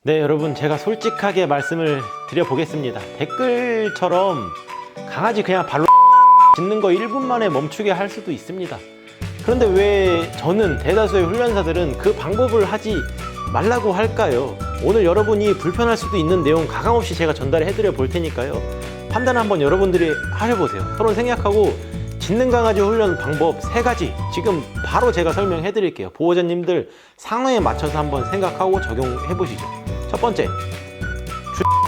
네, 여러분, 제가 솔직하게 말씀을 드려보겠습니다. 댓글처럼 강아지 그냥 발로 짖는 거 1분 만에 멈추게 할 수도 있습니다. 그런데 왜 저는 대다수의 훈련사들은 그 방법을 하지 말라고 할까요? 오늘 여러분이 불편할 수도 있는 내용 가감없이 제가 전달해 드려 볼 테니까요. 판단 한번 여러분들이 하셔보세요. 서로 생각하고 짖는 강아지 훈련 방법 3가지 지금 바로 제가 설명해 드릴게요. 보호자님들 상황에 맞춰서 한번 생각하고 적용해 보시죠. 첫 번째,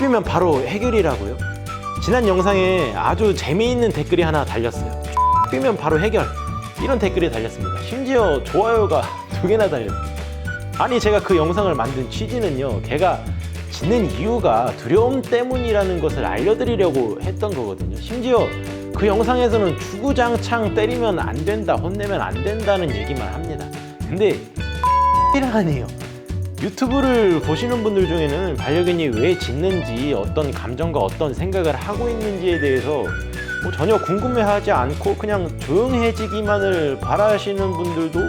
면 바로 해결이라고요? 지난 영상에 아주 재미있는 댓글이 하나 달렸어요. 면 바로 해결, 이런 댓글이 달렸습니다. 심지어 좋아요가 2개나 달렸어요. 아니, 제가 그 영상을 만든 취지는요, 걔가 짖는 이유가 두려움 때문이라는 것을 알려드리려고 했던 거거든요. 심지어 그 영상에서는 주구장창 때리면 안 된다, 혼내면 안 된다는 얘기만 합니다. 근데 아니에요. 유튜브를 보시는 분들 중에는 반려견이 왜 짖는지, 어떤 감정과 어떤 생각을 하고 있는지에 대해서 전혀 궁금해하지 않고 그냥 조용해지기만을 바라시는 분들도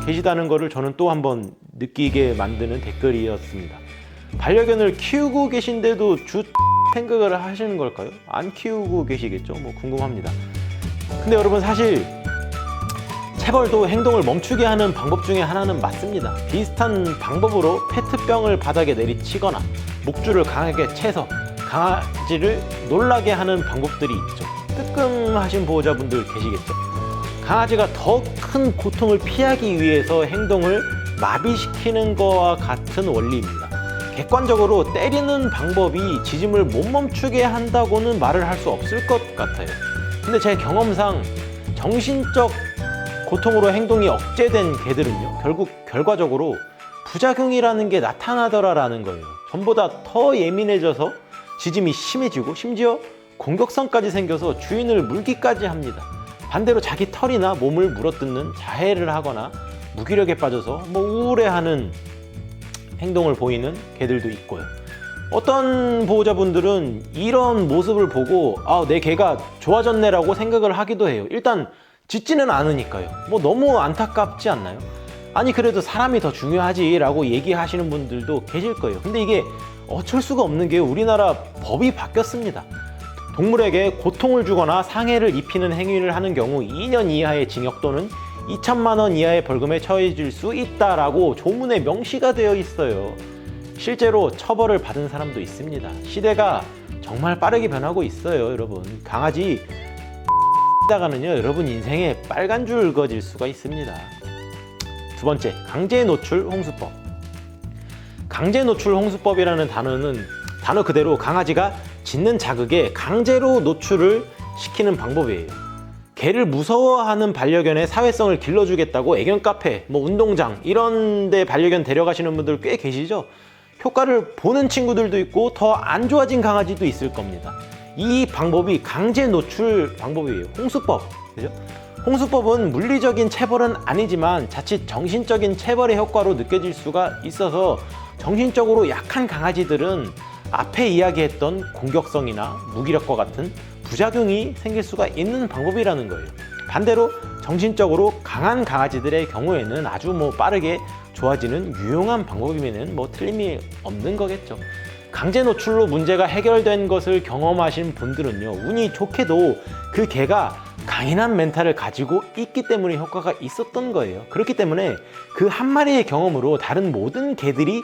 계시다는 것을 저는 또 한번 느끼게 만드는 댓글이었습니다. 반려견을 키우고 계신데도 생각을 하시는 걸까요? 안 키우고 계시겠죠? 궁금합니다. 근데 여러분, 사실 체벌도 행동을 멈추게 하는 방법 중에 하나는 맞습니다. 비슷한 방법으로 페트병을 바닥에 내리치거나 목줄을 강하게 채서 강아지를 놀라게 하는 방법들이 있죠. 뜨끔하신 보호자분들 계시겠죠? 강아지가 더 큰 고통을 피하기 위해서 행동을 마비시키는 것과 같은 원리입니다. 객관적으로 때리는 방법이 짖음을 못 멈추게 한다고는 말을 할 수 없을 것 같아요. 근데 제 경험상 정신적 고통으로 행동이 억제된 개들은요, 결과적으로 부작용이라는 게 나타나더라라는 거예요. 전보다 더 예민해져서 짖음이 심해지고 심지어 공격성까지 생겨서 주인을 물기까지 합니다. 반대로 자기 털이나 몸을 물어뜯는 자해를 하거나 무기력에 빠져서 우울해하는 행동을 보이는 개들도 있고요. 어떤 보호자분들은 이런 모습을 보고 내 개가 좋아졌네라고 생각을 하기도 해요. 일단 짖지는 않으니까요. 너무 안타깝지 않나요? 아니, 그래도 사람이 더 중요하지 라고 얘기하시는 분들도 계실 거예요. 근데 이게 어쩔 수가 없는 게 우리나라 법이 바뀌었습니다. 동물에게 고통을 주거나 상해를 입히는 행위를 하는 경우 2년 이하의 징역 또는 2천만 원 이하의 벌금에 처해질 수 있다라고 조문에 명시가 되어 있어요. 실제로 처벌을 받은 사람도 있습니다. 시대가 정말 빠르게 변하고 있어요, 여러분. 강아지 다가는요, 여러분 인생에 빨간 줄 그어질 수가 있습니다. 두 번째, 강제 노출 홍수법. 강제 노출 홍수법이라는 단어 그대로 강아지가 짖는 자극에 강제로 노출을 시키는 방법이에요. 개를 무서워하는 반려견의 사회성을 길러주겠다고 애견 카페, 운동장 이런 데 반려견 데려가시는 분들 꽤 계시죠? 효과를 보는 친구들도 있고 더 안 좋아진 강아지도 있을 겁니다. 이 방법이 강제 노출 방법이에요. 홍수법, 그죠? 홍수법은 물리적인 체벌은 아니지만 자칫 정신적인 체벌의 효과로 느껴질 수가 있어서 정신적으로 약한 강아지들은 앞에 이야기했던 공격성이나 무기력과 같은 부작용이 생길 수가 있는 방법이라는 거예요. 반대로 정신적으로 강한 강아지들의 경우에는 아주 빠르게 좋아지는 유용한 방법이면 틀림이 없는 거겠죠. 강제 노출로 문제가 해결된 것을 경험하신 분들은요, 운이 좋게도 그 개가 강인한 멘탈을 가지고 있기 때문에 효과가 있었던 거예요. 그렇기 때문에 그 한 마리의 경험으로 다른 모든 개들이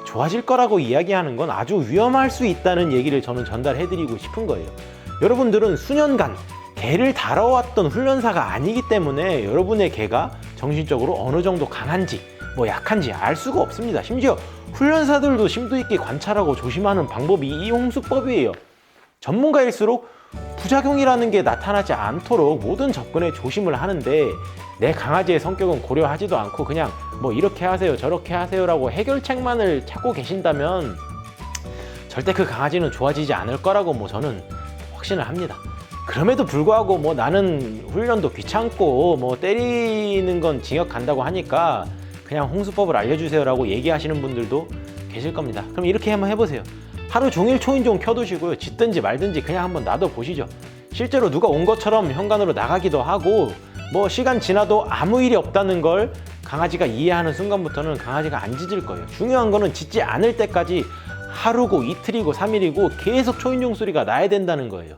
좋아질 거라고 이야기하는 건 아주 위험할 수 있다는 얘기를 저는 전달해 드리고 싶은 거예요. 여러분들은 수년간 개를 다뤄왔던 훈련사가 아니기 때문에 여러분의 개가 정신적으로 어느 정도 강한지 약한지 알 수가 없습니다. 심지어 훈련사들도 심도 있게 관찰하고 조심하는 방법이 이 홍수법이에요. 전문가일수록 부작용이라는 게 나타나지 않도록 모든 접근에 조심을 하는데, 내 강아지의 성격은 고려하지도 않고 그냥 이렇게 하세요 저렇게 하세요 라고 해결책만을 찾고 계신다면 절대 그 강아지는 좋아지지 않을 거라고 저는 확신을 합니다. 그럼에도 불구하고 나는 훈련도 귀찮고 때리는 건 징역 간다고 하니까 그냥 홍수법을 알려주세요 라고 얘기하시는 분들도 계실 겁니다. 그럼 이렇게 한번 해보세요. 하루 종일 초인종 켜두시고요, 짖든지 말든지 그냥 한번 놔둬보시죠. 실제로 누가 온 것처럼 현관으로 나가기도 하고 시간 지나도 아무 일이 없다는 걸 강아지가 이해하는 순간부터는 강아지가 안 짖을 거예요. 중요한 거는 짖지 않을 때까지 하루고 이틀이고 3일이고 계속 초인종 소리가 나야 된다는 거예요.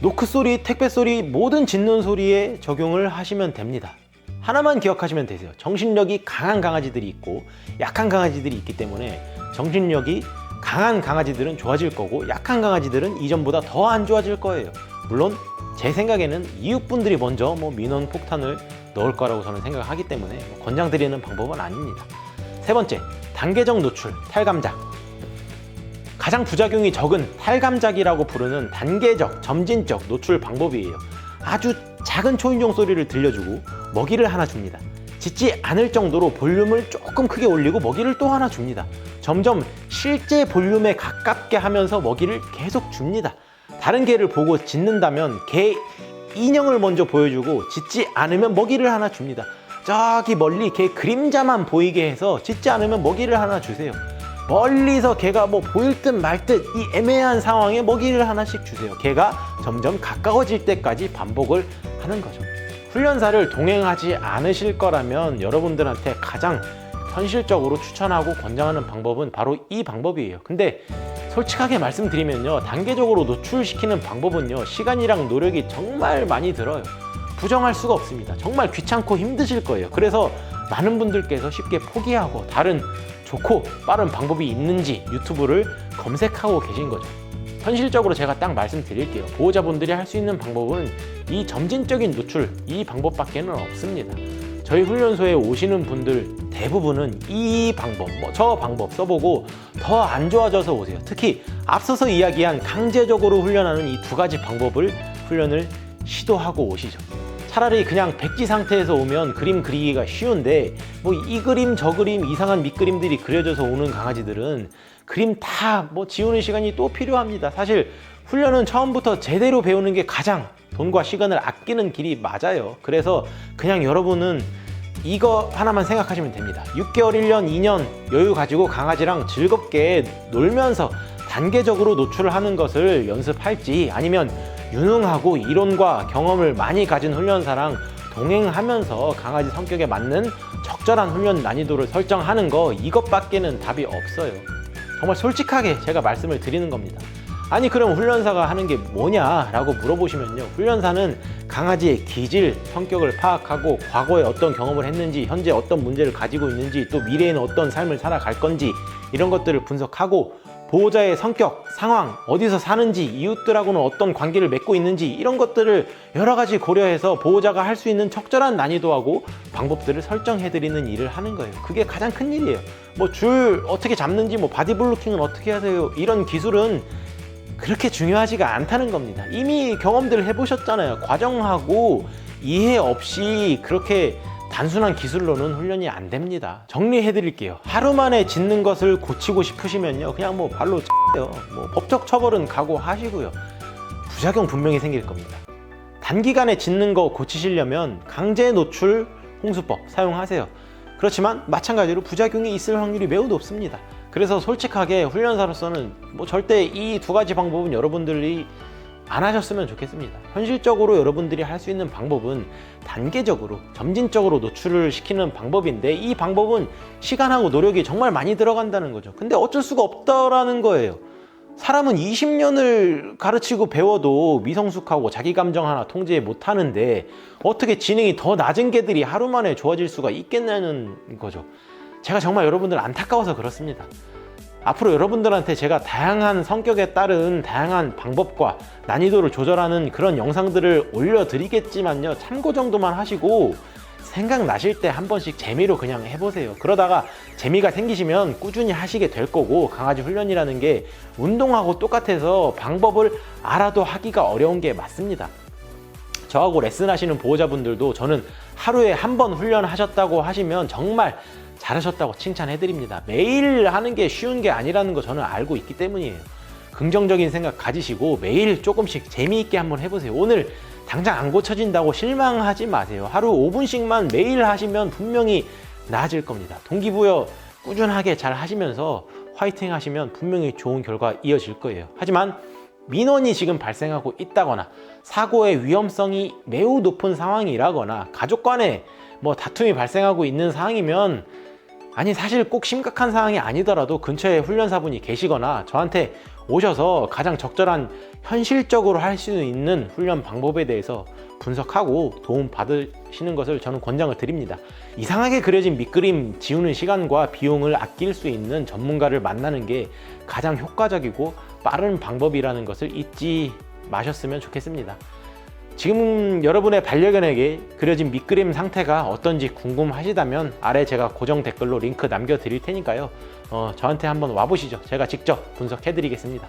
노크 소리, 택배 소리, 모든 짖는 소리에 적용을 하시면 됩니다. 하나만 기억하시면 되세요. 정신력이 강한 강아지들이 있고 약한 강아지들이 있기 때문에 정신력이 강한 강아지들은 좋아질 거고 약한 강아지들은 이전보다 더 안 좋아질 거예요. 물론 제 생각에는 이웃분들이 먼저 민원 폭탄을 넣을 거라고 저는 생각하기 때문에 권장드리는 방법은 아닙니다. 세 번째, 단계적 노출, 탈감작. 가장 부작용이 적은 탈감작이라고 부르는 단계적, 점진적 노출 방법이에요. 아주 작은 초인종 소리를 들려주고 먹이를 하나 줍니다. 짖지 않을 정도로 볼륨을 조금 크게 올리고 먹이를 또 하나 줍니다. 점점 실제 볼륨에 가깝게 하면서 먹이를 계속 줍니다. 다른 개를 보고 짖는다면 개 인형을 먼저 보여주고 짖지 않으면 먹이를 하나 줍니다. 저기 멀리 개 그림자만 보이게 해서 짖지 않으면 먹이를 하나 주세요. 멀리서 개가 보일 듯 말 듯 이 애매한 상황에 먹이를 하나씩 주세요. 개가 점점 가까워질 때까지 반복을 하는 거죠. 훈련사를 동행하지 않으실 거라면 여러분들한테 가장 현실적으로 추천하고 권장하는 방법은 바로 이 방법이에요. 근데 솔직하게 말씀드리면요, 단계적으로 노출시키는 방법은요, 시간이랑 노력이 정말 많이 들어요. 부정할 수가 없습니다. 정말 귀찮고 힘드실 거예요. 그래서 많은 분들께서 쉽게 포기하고 다른 좋고 빠른 방법이 있는지 유튜브를 검색하고 계신 거죠. 현실적으로 제가 딱 말씀드릴게요. 보호자분들이 할 수 있는 방법은 이 점진적인 노출, 이 방법밖에는 없습니다. 저희 훈련소에 오시는 분들 대부분은 이 방법, 저 방법 써보고 더 안 좋아져서 오세요. 특히 앞서서 이야기한 강제적으로 훈련하는 이 두 가지 방법을 훈련을 시도하고 오시죠. 차라리 그냥 백지 상태에서 오면 그림 그리기가 쉬운데 이 그림 저 그림 이상한 밑그림들이 그려져서 오는 강아지들은 그림 다 지우는 시간이 또 필요합니다. 사실 훈련은 처음부터 제대로 배우는 게 가장 돈과 시간을 아끼는 길이 맞아요. 그래서 그냥 여러분은 이거 하나만 생각하시면 됩니다. 6개월, 1년, 2년 여유 가지고 강아지랑 즐겁게 놀면서 단계적으로 노출을 하는 것을 연습할지, 아니면 유능하고 이론과 경험을 많이 가진 훈련사랑 동행하면서 강아지 성격에 맞는 적절한 훈련 난이도를 설정하는 거, 이것밖에는 답이 없어요. 정말 솔직하게 제가 말씀을 드리는 겁니다. 아니 그럼 훈련사가 하는 게 뭐냐라고 물어보시면요, 훈련사는 강아지의 기질, 성격을 파악하고 과거에 어떤 경험을 했는지, 현재 어떤 문제를 가지고 있는지, 또 미래에는 어떤 삶을 살아갈 건지 이런 것들을 분석하고 보호자의 성격, 상황, 어디서 사는지, 이웃들하고는 어떤 관계를 맺고 있는지 이런 것들을 여러 가지 고려해서 보호자가 할 수 있는 적절한 난이도하고 방법들을 설정해드리는 일을 하는 거예요. 그게 가장 큰 일이에요. 줄 어떻게 잡는지, 바디블로킹은 어떻게 하세요, 이런 기술은 그렇게 중요하지가 않다는 겁니다. 이미 경험들을 해보셨잖아요. 과정하고 이해 없이 그렇게 단순한 기술로는 훈련이 안 됩니다. 정리해 드릴게요. 하루 만에 짖는 것을 고치고 싶으시면요, 그냥 발로 요 법적 처벌은 각오하시고요. 부작용 분명히 생길 겁니다. 단기간에 짖는 거 고치시려면 강제 노출 홍수법 사용하세요. 그렇지만 마찬가지로 부작용이 있을 확률이 매우 높습니다. 그래서 솔직하게 훈련사로서는 절대 이 두 가지 방법은 여러분들이 안 하셨으면 좋겠습니다. 현실적으로 여러분들이 할 수 있는 방법은 단계적으로, 점진적으로 노출을 시키는 방법인데, 이 방법은 시간하고 노력이 정말 많이 들어간다는 거죠. 근데 어쩔 수가 없다라는 거예요. 사람은 20년을 가르치고 배워도 미성숙하고 자기 감정 하나 통제 못 하는데 어떻게 지능이 더 낮은 개들이 하루 만에 좋아질 수가 있겠냐는 거죠. 제가 정말 여러분들 안타까워서 그렇습니다. 앞으로 여러분들한테 제가 다양한 성격에 따른 다양한 방법과 난이도를 조절하는 그런 영상들을 올려드리겠지만요, 참고 정도만 하시고 생각나실 때 한 번씩 재미로 그냥 해보세요. 그러다가 재미가 생기시면 꾸준히 하시게 될 거고, 강아지 훈련이라는 게 운동하고 똑같아서 방법을 알아도 하기가 어려운 게 맞습니다. 저하고 레슨 하시는 보호자분들도 저는 하루에 한 번 훈련하셨다고 하시면 정말 잘하셨다고 칭찬해 드립니다. 매일 하는 게 쉬운 게 아니라는 거 저는 알고 있기 때문이에요. 긍정적인 생각 가지시고 매일 조금씩 재미있게 한번 해보세요. 오늘 당장 안 고쳐진다고 실망하지 마세요. 하루 5분씩만 매일 하시면 분명히 나아질 겁니다. 동기부여 꾸준하게 잘 하시면서 화이팅 하시면 분명히 좋은 결과 이어질 거예요. 하지만 민원이 지금 발생하고 있다거나 사고의 위험성이 매우 높은 상황이라거나 가족 간에 뭐 다툼이 발생하고 있는 상황이면, 아니 사실 꼭 심각한 상황이 아니더라도 근처에 훈련사분이 계시거나 저한테 오셔서 가장 적절한 현실적으로 할 수 있는 훈련 방법에 대해서 분석하고 도움 받으시는 것을 저는 권장을 드립니다. 이상하게 그려진 밑그림 지우는 시간과 비용을 아낄 수 있는 전문가를 만나는 게 가장 효과적이고 빠른 방법이라는 것을 잊지 마셨으면 좋겠습니다. 지금 여러분의 반려견에게 그려진 밑그림 상태가 어떤지 궁금하시다면 아래 제가 고정 댓글로 링크 남겨 드릴 테니까요. 저한테 한번 와보시죠. 제가 직접 분석해 드리겠습니다.